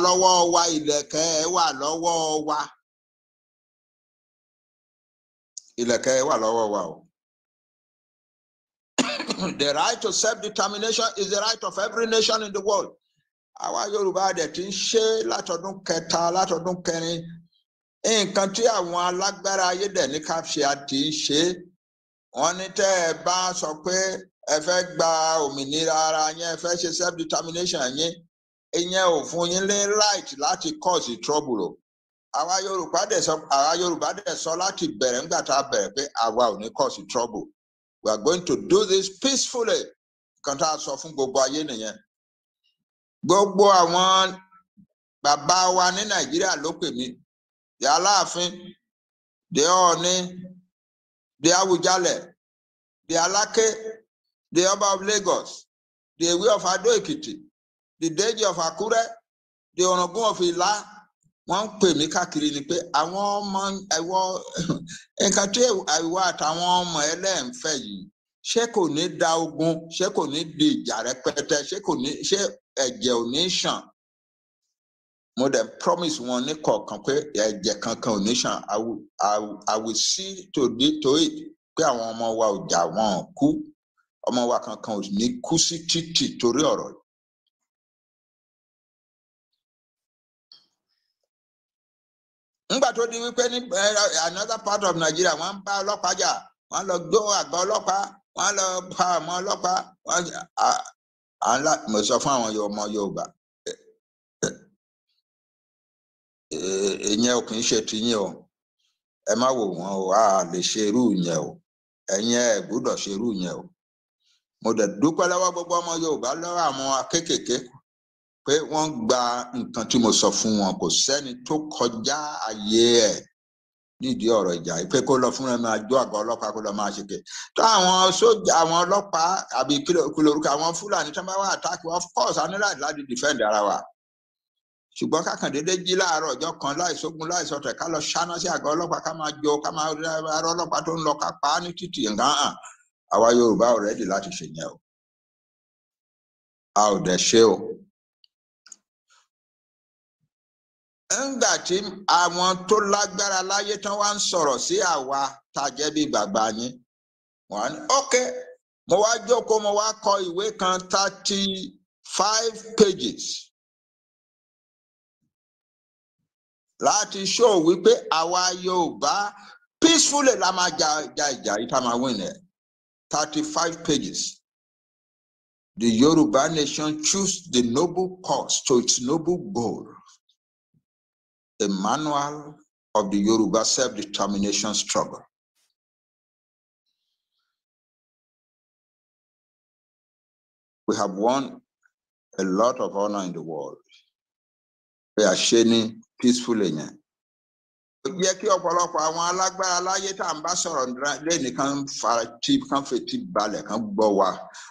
lọ́wọ́ wa, ìlẹ̀kẹ̀ wà lọ́wọ́ wa. Ìlẹ̀kẹ̀ wà lọ́wọ́ wa o. The right to self-determination is the right of every nation in the world. Àwa Yorùbá dẹ̀ ti ń ṣe látọdún kẹta, látọdún kẹrin. Nǹkan tí àwọn alágbára ayé dẹ̀ ní ká ṣe àti ṣe. Wọ́n ní tẹ́ ẹ bá sọ pé ẹ fẹ́ gba òmìnira ara yín, ẹ fẹ́ ṣe self-determination yín, ìyẹn ò fún yín ní right láti cause trouble o. Àwa Yorùbá dẹ̀ sọ láti bẹ̀rẹ̀ nígbà tá a bẹ̀rẹ̀ pé àwa ò ní cause trouble. We are going to do this peacefully. Kan tá a sọ fún gbogbo ayé nìyẹn. Gbogbo àwọn bàbá wa ní Nàìjíríà ló pè mí. The Alafin, the Ooni, the Awujale, the Alake, the Oba of Lagos, the Ewe of Ado Ekiti, the Deji of Akure, the Onogun of Ila. Wọ́n pè mí káàkiri ni pé àwọn ọmọ ẹ̀wọ̀ nǹkan tí àìwá àtàwọn ọmọ ẹlẹ́ǹfẹ́ yìí ṣé kò ní da ogun, ṣé kò ní di ìjà rẹpẹtẹ, ṣé ẹ̀jẹ̀ ò ní ṣàn. Mo dẹ̀ promise wọn ní kọ̀ọ̀kan pé ẹ̀jẹ̀ kankan ò ní ṣàn. I will see to it pé àwọn ọmọ wa ò jà wọn kú, ọmọ wa kankan ò ní kú sí títì torí ọ̀rọ̀ yìí. Nígbà tó di wípé ní another part of Nigeria wọ́n bá ọlọ́pàá jà, wọ́n lọ gbó àgbà ọlọ́pàá, wọ́n lọ pa àwọn ọlọ́pàá. Mo sọ fún àwọn ọmọ Yorùbá, ìyẹn ò kì í ṣe tiyín o, ẹ má wò wọ́n o, a lè ṣe irú yẹn o, ẹ̀yin ẹ gbọ́dọ̀ ṣe irú yẹn o. Mo dẹ̀ dúpẹ́ lọ́wọ́ gbogbo ọmọ Yorùbá, lọ́wọ́ àwọn akékèké pé wọ́n gba nǹkan tí mo sọ fún wọn. Kò sẹ́ni tó kọjá ayé ẹ̀ nídìí ọ̀rọ̀ ìjà yìí pé kó lọ fún ẹ máa jó àgọ́ ọlọ́pàá kó lọ máa ṣe ké. Tó àwọn sójà, àwọn ọlọ́pàá àbí kìlórúkọ àwọn Fúlàní tó bá wà attack, of course a ní láti defend ara wa. Ṣùgbọ́n kákan dédé jí láàárọ̀ ọjọ́ kan láìsógun láìsọtẹ̀ ká lọ ṣáná sí àgọ́ ọlọ́pàá ká máa jó, ká máa rọ ọlọ́pàá tó ń lọ ká pa á ní títì nǹkan hàn. Àwa Yorùbá ò ready láti ṣe yẹn o. A ò dẹ̀ ṣe o. Ńgbà tí àwọn tó lágbára láyé tán wá ń sọ̀rọ̀ sí àwa tá a jẹ́ bí bàbá yín, wọ́n ní okay, mo wá jókòó, mo wá kọ ìwé kan 35 pages láti show wípé àwa Yorùbá peacefully la máa ja ìjà yìí tá máa win ẹ̀. 35 pages. The Yoruba nation choose the noble cause to its noble goal. A manual of the Yoruba self-determination struggle. We have won a lot of honor in the world. We are sharing peacefully. Yẹ kí ọ̀pọ̀lọpọ̀ àwọn alágbára láyé tá à ń bá sọ̀rọ̀ lẹ́nìí kan fetí balẹ̀ kan gbọ́ wa,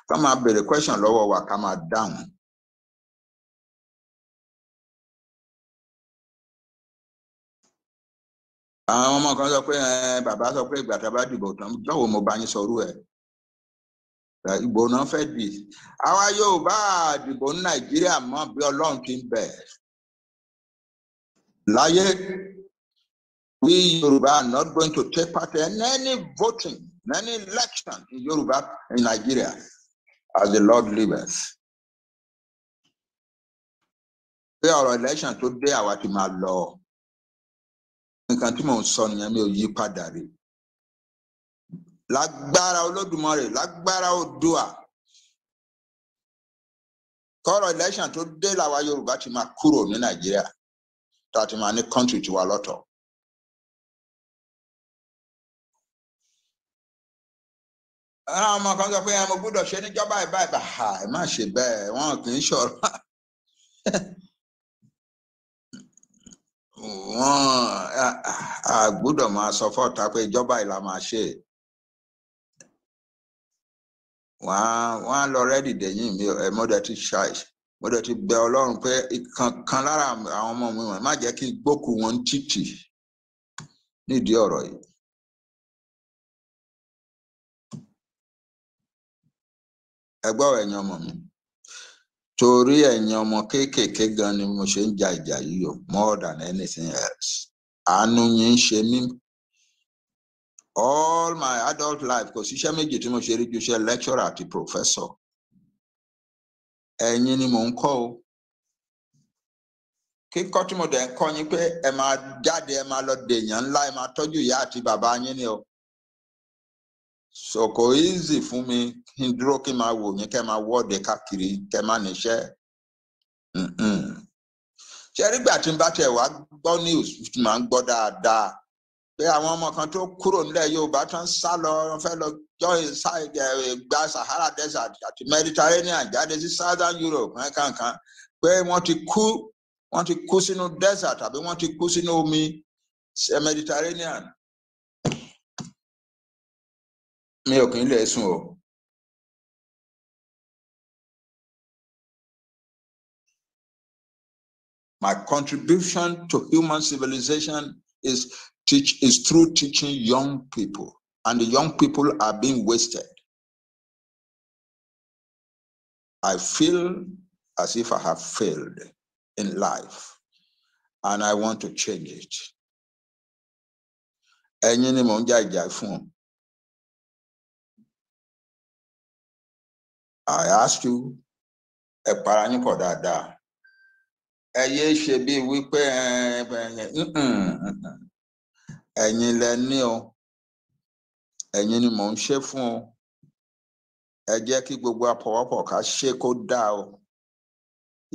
ká máa béèrè question lọ́wọ́ wa ká máa dáhùn. Àwọn ọmọ kan sọ pé bàbá sọ pé ìgbà tá a bá dìbò tán jọ̀wọ́ mo bá yín sọrú ẹ̀. Ìbò náà fẹ́ dì. Àwa Yorùbá dìbò ní Nàìjíríà mọ́ bí Ọlọ́run ti ń bẹ̀. Láyé, we Yoruba are not going to take part in any voting, any election in Yoruba in Nigeria as the Lord liveth. Pé ọ̀rọ̀ election tó dé àwa ti máa lọ. Nǹkan tí mò ń sọ nìyẹn, mi ò yí padà rí. Lágbára Olódùmarè, lágbára Oodua. Kọ́rọ̀ election tó dé làwa Yorùbá ti máa kúrò ní Nàìjíríà. Tá a ti máa ní country tiwa lọ́tọ̀. Àwọn ọmọ kan sọ pé mo gbọ́dọ̀ ṣe níjọba ìbáìbà. Ẹ má ṣe bẹ́ẹ̀, wọn kì í ṣọ̀rọ̀. Wọ́n a gbọ́dọ̀ máa sọ fọ́ta pé ìjọba ìlà máa ṣe. Wọ́n á lọ rẹ́dì dẹ̀yìn mi, mo dẹ̀ ti bẹ Ọlọ́run pé ìkankan lára àwọn ọmọ mi wọ̀nyí má jẹ́ kí gbókù wọn títì nídìí ọ̀rọ̀ yìí. Ẹ gbọ́ ẹ̀yin ọmọ mi. Torí ẹ̀yin ọmọ kéékèèké gan ni mo ṣe ń ja ìjà yìí o, more than anything else. Àánú yín ń ṣe mí. All my adult life, kò síṣẹ́ méjì tí mo ṣe rí ju iṣẹ́ lecturer àti professor. Ẹ̀yin ni mò ń kọ́ o. Kíkọ́ tí mo dẹ̀ ń kọ́ yín pé ẹ máa jáde, ẹ máa lọ dèèyàn ńlá, ẹ máa tọ́jú ìyá àti bàbá yín ni o. So kò easy fún mi kí n dúró kí n máa wò yín kẹ́ máa wọ́de káàkiri kẹ́ máa níṣẹ́. Ṣé nígbà tí n bá tẹ̀ wá gbọ́ news tí màá ń gbọ́ dáadáa pé àwọn ọmọ kan tó kúrò nílẹ̀ Yorùbá tán sá lọ fẹ́ lọ join gba Sahara Desert àti Mediterranean jáde sí Southern Europe kankan pé wọ́n ti kú sínú desert àbí wọ́n ti kú sínú omi Mediterranean. Mi ò kì í lè sùn o. My contribution to human civilization is through teaching young people, and the young people are being wasted. I feel as if I have failed in life, and I want to change it. Ẹ̀yin ni mò ń jà ìjà fún. I ask you, ẹ para yín pọ̀ dáadáa. Ẹ yé ṣe bí wípé ẹ̀yin lẹ ní o. Ẹ̀yin ni mò ń ṣe fún o. Ẹ jẹ́ kí gbogbo àpọ̀wọ́pọ̀ ká ṣe kó dá o.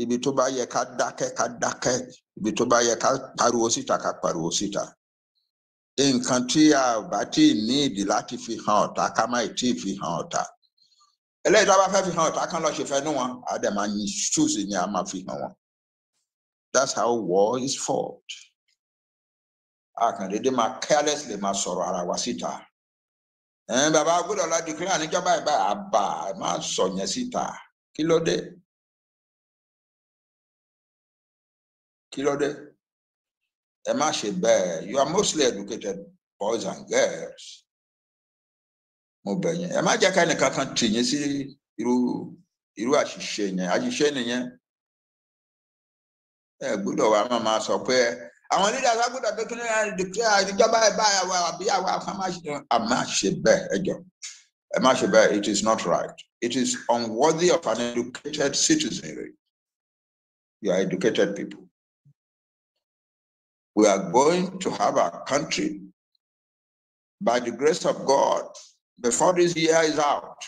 Ibi tó bá yẹ ká dákẹ́. Ibi tó bá yẹ ká pariwo síta ká pariwo síta. Nǹkan tí a bá tí ní ìdí láti fi hàn ọ̀tá ká má tí fi hàn ọ̀tá. Eléyìí tó bá fẹ́ fi hàn ọ̀tá kan lọ ṣe fẹ́ nú wọn, a dẹ̀ máa yin ṣúùsì ni a máa fi hàn wọn. That's how war is fought. A kàn dédé máa carelessly máa sọ̀rọ̀ ara wa síta. Bàbá gbọ́dọ̀ la declare níjọba ìbá àbá máa sọ yẹn síta. Kí ló dé? Kí ló dé? Ẹ má ṣe bẹ́ẹ̀. You are mostly educated boys and girls. Mo bẹ̀ yín. Ẹ má jẹ́ ká ẹnìkan kan tì yín sí irú àṣìṣe yẹn. Àṣìṣe nìyẹn. Ẹ gbọ́dọ̀ wá máa sọ pé àwọn leaders á gbọ́dọ̀ tó kíni declare níjọba ìbá àbí àwa kan má ṣe bẹ́ẹ̀ ẹ jọ̀ọ́. Ẹ má ṣe bẹ́ẹ̀. It is not right. It is unworthy of an educated citizenry. You are educated people. We are going to have our country, by the grace of God, before this year is out.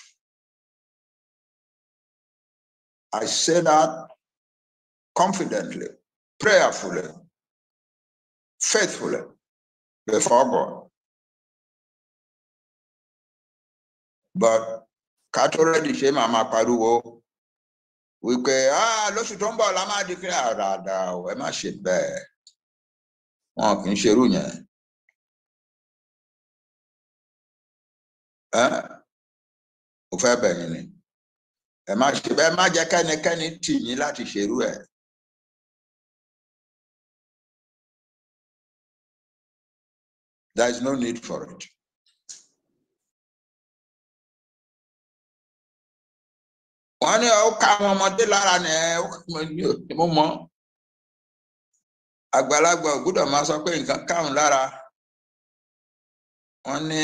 I say that confidently, prayerfully, faithfully, before God. But cat already shame Mama Paruo. We say, lóṣù tó ń bọ̀ la máa declare dáadáa o, ẹ má ṣe bẹ́ẹ̀. Wọn kì í ṣerú yẹn. Ó fẹ́ bẹ̀yìn ni. Ẹ má ṣe bẹ́ẹ̀, má jẹ́ kẹ́nikẹ́ni tì yín láti ṣerú ẹ̀. There is no need for it. Wọ́n ní ó ká àwọn ọmọdé lára ni mo mọ̀. Àgbàlagbà ò gbọ́dọ̀ máa sọ pé nǹkan káwọn lára. Wọ́n ní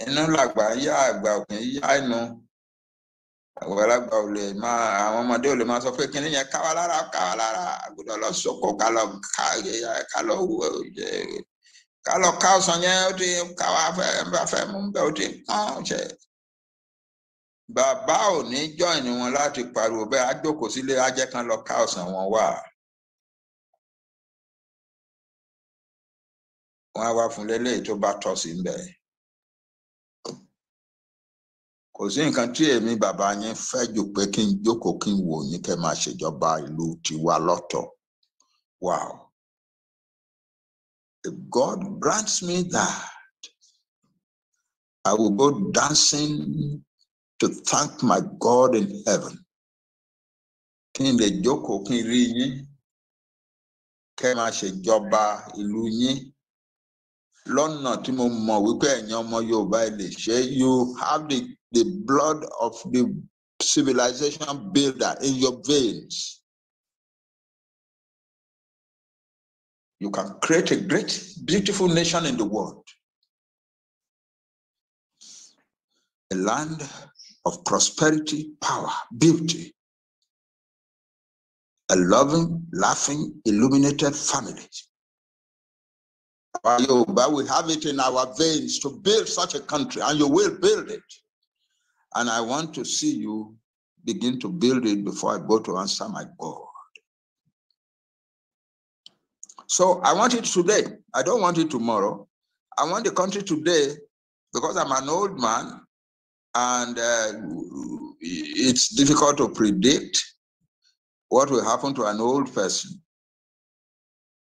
inú làgbà yá àgbà òkè yá inú. Àgbàlagbà ò lè máa, àwọn ọmọdé ò lè máa sọ pé kíní yẹn ká wa lára. A gbọ́dọ̀ lọ sóko ká lọ ká ọsàn yẹn ó ti ká wa fẹ́ mú bẹ́ẹ̀ ó ti kán ṣe. Bàbá ò ní join wọn láti pariwo bẹ́ẹ̀, á jókòó sílé á jẹ́ kán lọ ká ọsàn wọn wá. Wọ́n á wá fún lélẹ́yìí tó bá tọ́ sí bẹ́ẹ̀. Kò sí nǹkan tí èmi bàbá yín fẹ́ jù pé kí n jókòó kí n wò yín kẹ́ máa ṣèjọba ìlú tiwa lọ́tọ̀. Wow. If God grants me that, I will go dancing to thank my God in heaven. Kí n lè jókòó kí n rí yín kẹ́ máa ṣèjọba ìlú yín lọ́nà tí mo mọ̀ wípé ẹ̀yin ọmọ Yorùbá ẹ lè ṣe. You have the blood of the civilization builder in your veins. You can create a great, beautiful nation in the world. A land of prosperity, power, beauty. A loving, laughing, illuminated family. But we have it in our veins to build such a country, and you will build it. And I want to see you begin to build it before I go to answer my God. So I want it today. I don't want it tomorrow. I want the country today because I'm an old man and it's difficult to predict what will happen to an old person.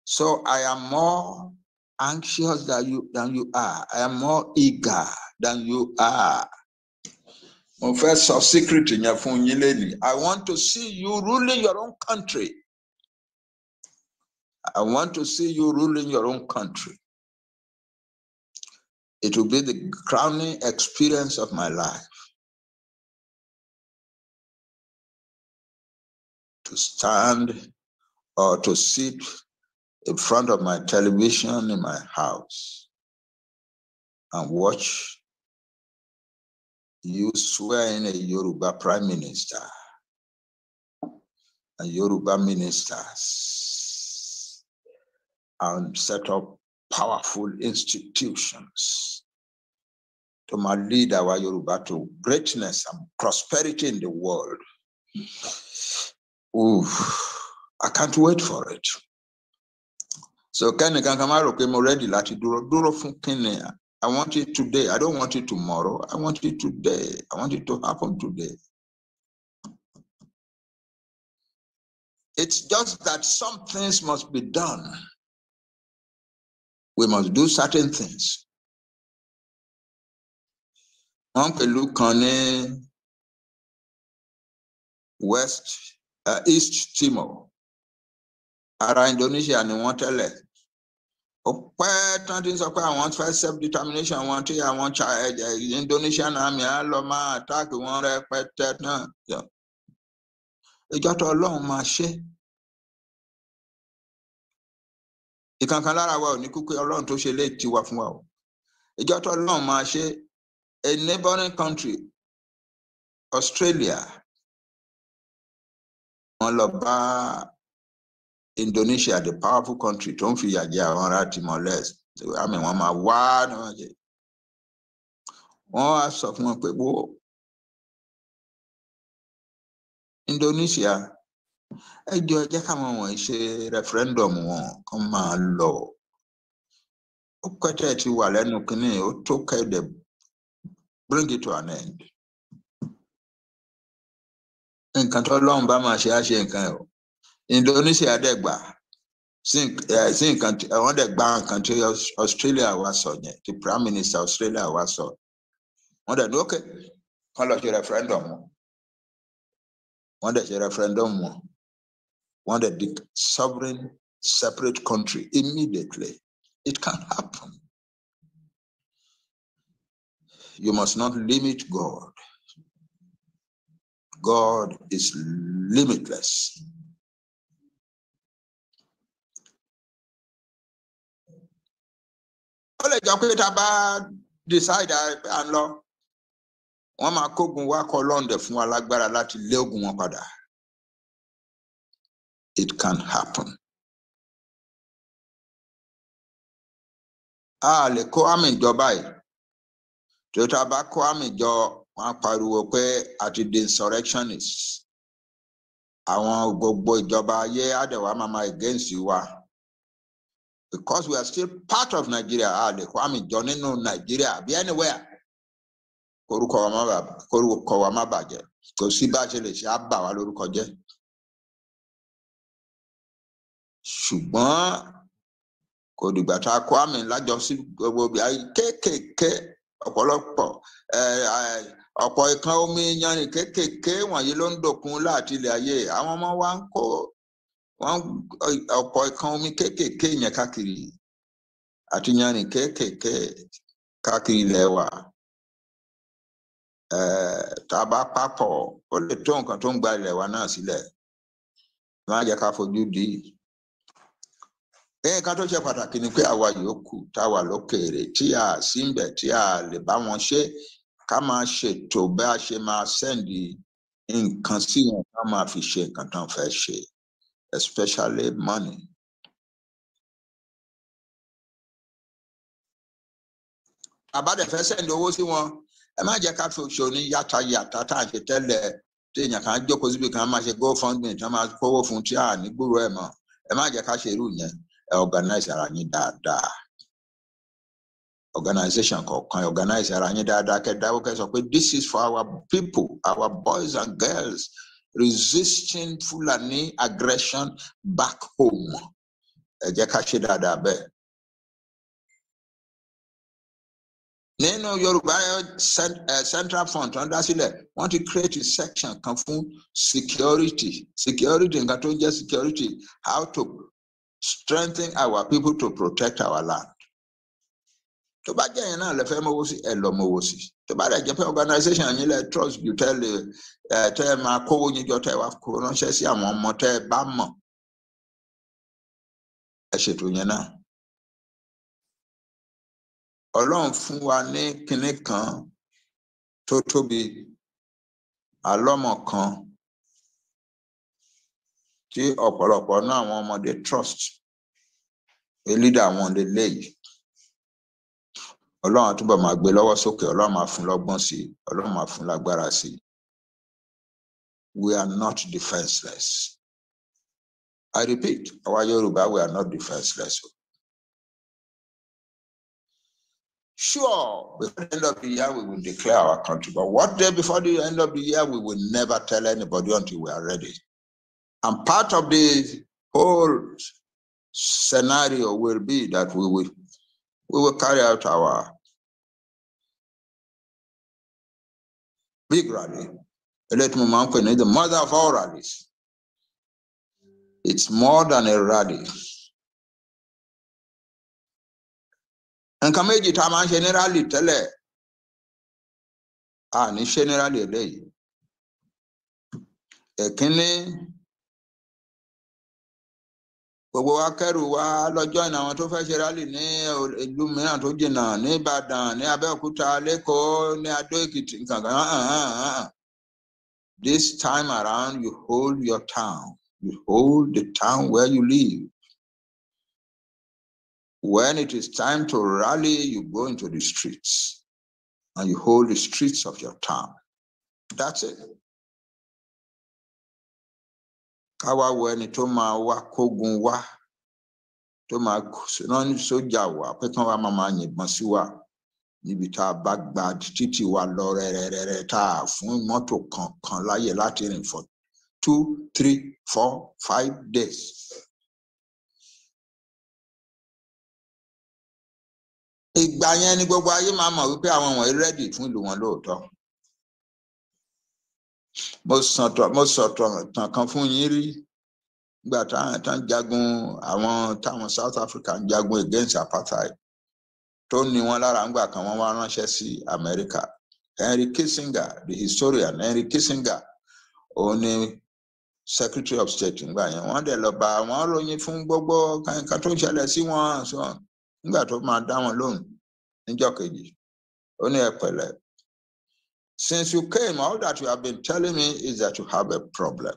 So I am more anxious than you are. I am more eager than you are. First of secret in your phone, I want to see you ruling your own country. I want to see you ruling your own country. It will be the crowning experience of my life. To stand or to sit in front of my television in my house and watch you swear in a Yoruba prime minister and Yoruba ministers and set up powerful institutions to lead our Yoruba to greatness and prosperity in the world. Ooh, I can't wait for it. So Kenny Kankamaro came already duro fun Kenny. I want it today. I don't want it tomorrow. I want it today. I want it to happen today. It's just that some things must be done. We must do certain things. Uncle Kane, East Timor, ara Indonesia ni wọ́n tẹ́lẹ̀. Ọpẹ́ tán ti sọ pé àwọn fẹ́ self-determination wọn tí àwọn Indonesian army á lọ máa attack wọn rẹpẹtẹ náà. Ìjọ tó Ọlọ́run máa ṣe. Ìkankan lára wa ò ní kúkú Ọlọ́run tó ṣe lè tiwa fún wa o. Ìjọ tó Ọlọ́run máa ṣe. A neighboring country, Australia, wọ́n lọ bá Indonesia, the powerful country, tó ń fi ìyà jẹ àwọn ará Timor-Leste. Àmì wọn máa wá ní wọn jẹ. Wọ́n wá sọ fún wọn pé Indonesia, ẹ jẹ́ káwọn wọ̀nyí ṣe referendum wọn kán máa lọ. Ó kẹ́tẹ̀ ti wà lẹ́nu kínní, ó tó kẹ́dẹ̀ bring it to an end. Nǹkan tó Ọlọ́run bá máa ṣe á ṣe nǹkan ẹ̀ o. Indonesia dẹ̀gbà sí nǹkan àwọn dẹ̀gbà nǹkan tí Australia wá sọ yẹn, tí Prime Minister Australia wá sọ. Wọ́n dẹ̀ ní ókè kán lọ ṣe referendum wọn. Wọ́n dẹ̀ ṣe referendum wọn. Wọ́n dẹ̀ di sovereign separate country immediately. It can happen. You must not limit God. God is limitless. Ó lè jọ pé tá a bá decide à ń lọ, wọ́n máa kógun wá kọ́ London fún wa lágbára láti lé ogun wọn padà. It can happen. A lè kó àmì ìjọba yìí. Tó tá a bá kó àmì ìjọ, wọ́n pariwo pé àti the insurrectionists. Àwọn gbogbo ìjọba ayé àdẹ̀wà máa against wa. Because we are still part of Nigeria, a lè kó àmì ìjọ nínú Nigeria bí anywhere. Korúkọ wa má bàjẹ́. Kò sí bá ṣe lè ṣe á bà wá lórúkọ jẹ́. Ṣùgbọ́n kò dìgbà tá a kó àmì lájọ sí gbogbo bí ayé kéékèèké ọ̀pọ̀lọpọ̀ ọ̀pọ̀ ìkan omi yanrìn kéékèèké wọ̀nyí ló ń dòkun láti ilẹ̀ ayé. Àwọn ọmọ wa ń kó ọ̀pọ̀ ìkan omi kéékèèké yẹn káàkiri àti yanrìn kéékèèké káàkiri ilẹ̀ wa. tá a bá papọ̀ ó lè tó nǹkan tó ń gba ilẹ̀ wa náà sílẹ̀ má jẹ́ ká fojú di. Nǹkan tó ṣe pàtàkì ni pé àwa yòókù táwa lókèèrè tí a sí ń bẹ̀ tí a lè bá wọn ṣe ká máa ṣètò bí a ṣe máa sẹ́ndì nǹkan sí wọn ká máa fi ṣe nǹkan tán fẹ́ ṣe, especially money. Àbádẹ fẹ́ sẹ́ndì owó sí wọn ẹ má jẹ́ ká fi òṣò ní yàtàyàtà tá à ń ṣe tẹ́lẹ̀ tí èèyàn kan jókòó síbi kan máa ṣe GoFundMe tí wọ́n máa kówó fún tí a ní gbúrò ẹ̀ mọ́ ẹ má jẹ́ ká ṣe irú yẹn ẹ organize ara yín dáadáa. Organization kọ̀ọ̀kan organize ara yín dáadáa kẹ́ dáwọ́ kẹ́ sọ pé this is for our people, our boys and girls resisting Fulani aggression back home. Ẹ jẹ́ ká ṣe dáadáa bẹ́ẹ̀. Nínú Yorùbá Central Fund tó ń dá sílẹ̀ wọ́n ti create a section kan fún security nǹkan tó ń jẹ́ security, how to strengthen our people to protect our land. Tó bá jẹ́ yẹn náà lè fẹ́ mọ́wó sí ẹ lọ mọ́wó sí. Tó bá dẹ̀ jẹ́ pé organization yín lẹ trust you tẹ́ ẹ máa kówó yín jọ tẹ́ ẹ wá kó ránṣẹ́ sí àwọn ọmọ tẹ́ ẹ bá mọ̀ ẹ ṣètò yẹn náà. Ọlọ́run fún wa ní kinní kan tó tóbi àlọ́mọ̀ kan tí ọ̀pọ̀lọpọ̀ náà àwọn ọmọdé trust pé leader àwọn lélẹ́yìí. Ọlọ́run túbọ̀ máa gbé lọ́wọ́ sókè, Ọlọ́run máa fún lọ́gbọ́n sí, Ọlọ́run máa fún lágbára sí. We are not defenseless. I repeat, our Yoruba, we are not defenseless. Sure, before the end of the year, we will declare our country. But what day before the end of the year, we will never tell anybody until we are ready. And part of the whole scenario will be that we will carry out our big rally. The mother of all rallies. It's more than a rally. Nǹkan méjì tá a máa ń ṣe ní rally tẹ́lẹ̀ a ní ṣe ní rally eléyìí. Ẹ̀kínní gbogbo wa kẹ́rù wa lọ́jọ́ ìná àwọn tó fẹ́ ṣe rally ní ìlú mìíràn tó jìnnà ní Ìbàdàn ní Abẹ́òkúta l'Ékòó ní Adó Èkìtì nǹkan kan. This time around you hold your town. You hold the town where you live. When it is time to rally, you go into the streets and you hold the streets of your town. That's it. Káwá wo ẹni tó máa wá kógun wá, tó máa rán sójà wá, pé kán wá máa yìnbọn sí wa níbi tá a bá gba títì wa lọ rẹ́rẹ́rẹ́rẹ́ tá a fún mọ́tò kankan láyè láti rìn for 2, 3, 4, 5 days. Ìgbà yẹn ni gbogbo ayé máa mọ̀ wípé àwọn wọ̀nyí ready fún ìlú wọn lóòótọ́. Mo sọ̀tọ̀ tàn kan fún yín rí nígbà táwọn jagun àwọn táwọn South Africa ń jagun against apartheid tó ní wọn lára ńgbà kan wọ́n wá ránṣẹ́ sí America. Henry Kissinger, the historian Henry Kissinger, òun ni Secretary of State ńgbà yẹn. Wọ́n dẹ̀ lọ bá wọn ròyìn fún gbogbo nǹkan tó ń ṣẹlẹ̀ sí wọn nígbà tó máa dá wọn lóhùn níjọ́ kejì. Ó ní ẹ pẹ̀lẹ́. Since you came, all that you have been telling me is that you have a problem.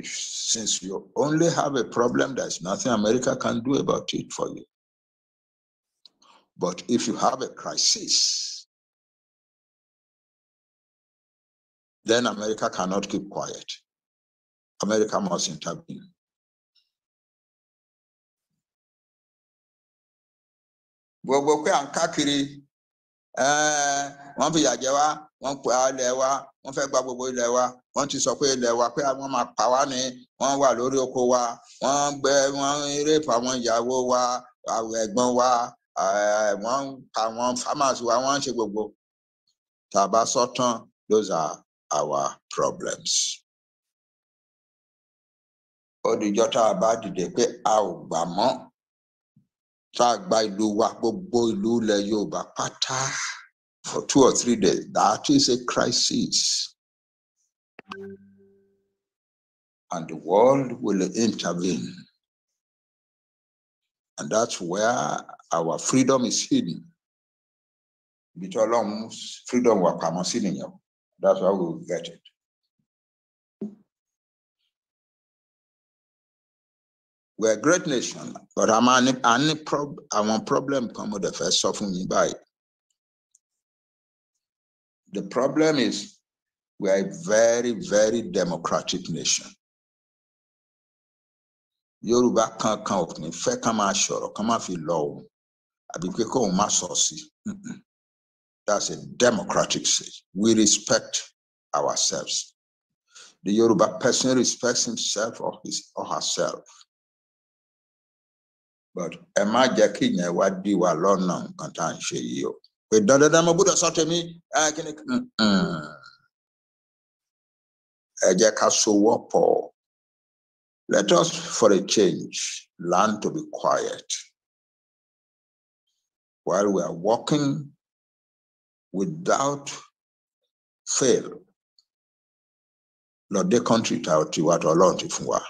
Since you only have a problem, there's nothing America can do about it for you. But if you have a crisis, then America cannot keep quiet. America must intervene. Gbogbo pé à ń káàkiri wọ́n fi yà jẹ wá, wọ́n pa ilẹ̀ wa, wọ́n fẹ́ gba gbogbo ilẹ̀ wa, wọ́n ti sọ pé ilẹ̀ wa pé àwọn máa pa wá ní, wọ́n wà lórí oko wa, wọ́n rape àwọn ìyàwó wa, àwọn ẹ̀gbọ́n wa, wọ́n pa àwọn farmers wa, wọ́n ṣe gbogbo. Tá a bá sọ tán, those are our problems. Ó dìjọ́ tá a bá dìde pé a ò gbà mọ́. Tá a gba ìlú wa, gbogbo ìlú ilẹ̀ Yorùbá pátá for 2 or 3 days. That is a crisis. And the world will intervene. And that's where our freedom is hidden. Freedom will come. That's why we will get it. We're a great nation, but our problem come with the first suffering by. The problem is we are a very, very democratic nation. Yoruba can't count me. Fair come out sure, come out feel low. I be quick on my saucy. That's a democratic state. We respect ourselves. The Yoruba person respects himself or his or herself. But Emma Jackie, what do you alone now? Can't share you. But don't let them Buddha sort me. I can. Let us, for a change, learn to be quiet while we are walking without fail. Lord, the country to what alone to fun.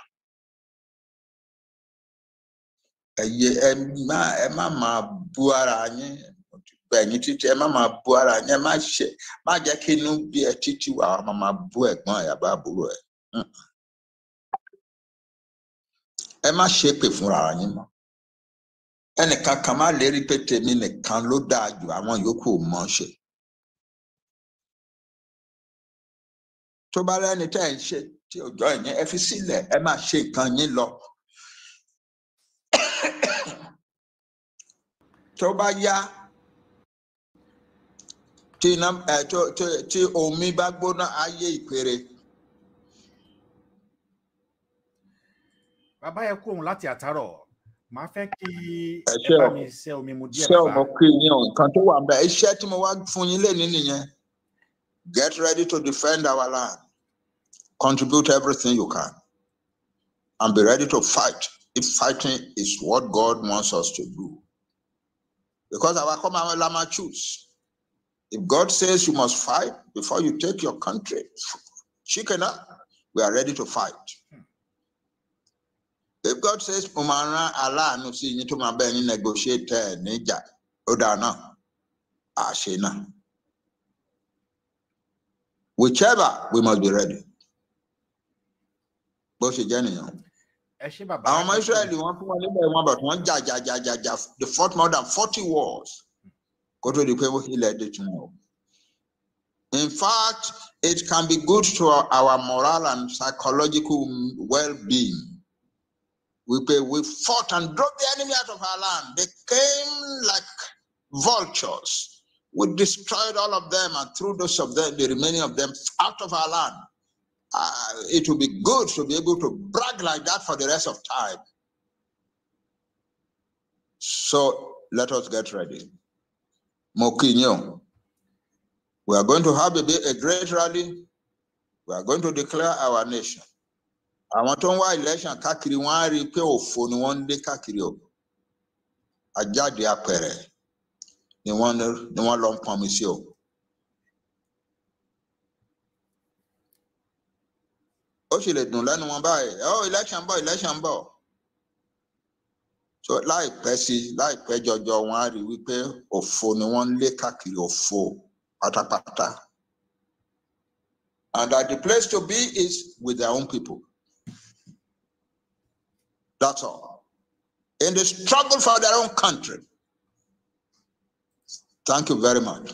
Emma buara nye benititi emma buara nye ma je kinu bi etiti wa mama bu egbon ya ba buru e. Emma shepe funra yin mo. Ẹnìkan kan má lè rí pé tèmi nìkan ló dáa jù àwọn yòókù mọ̀ ṣe. Tó bá lẹ́ni tẹ́ ẹ̀ ń ṣe tí òjò ìyẹn ẹ fi sílẹ̀ ẹ máa ṣe nǹkan yín lọ. Tó bá yá tí omi bá gbóná ayé ìpèrè. Bàbá yẹ kó òun láti àtàrọ̀. Màá fẹ́ kí ẹ bá mi ṣe omi mu díẹ̀ bàbá. Ṣé ọmọ kí yín o nǹkan tó wà ńbẹ̀ iṣẹ́ tí mo wá fún yín lénìí nìyẹn. Get ready to defend our land. Contribute everything you can. And be ready to fight if fighting is what God wants us to do. Because our command lama choose. If God says you must fight before you take your country, we are ready to fight. If God says, Umara Allah no see you to my benny negotiate Nija, Odana, Ashena. Whichever, we must be ready. Both Jenny. Our Israeli they fought more than 40 wars. Go to the people he led it to know. In fact, it can be good to our moral and psychological well-being. We fought and drove the enemy out of our land. They came like vultures. We destroyed all of them and threw those of them, the remaining of them, out of our land. It would be good to be able to brag like that for the rest of time. So let us get ready. Mokinyo. We are going to have a great rally. We are going to declare our nation. I want to wá election káàkiri wọ́n á rí pé òfò ni wọ́n ń dé káàkiri o. Àjáde àpẹẹrẹ ni wọ́n lọ ń pọn mi sí o. Ó sì lè dùn lẹ́nu wọn báyìí. Election bọ̀. So láìpẹ́ jọjọ wọ́n á rí wípé òfò ni wọ́n ń lé káàkiri òfò pátápátá. And that the place to be is with their own people. That's all. In the struggle for their own country. Thank you very much.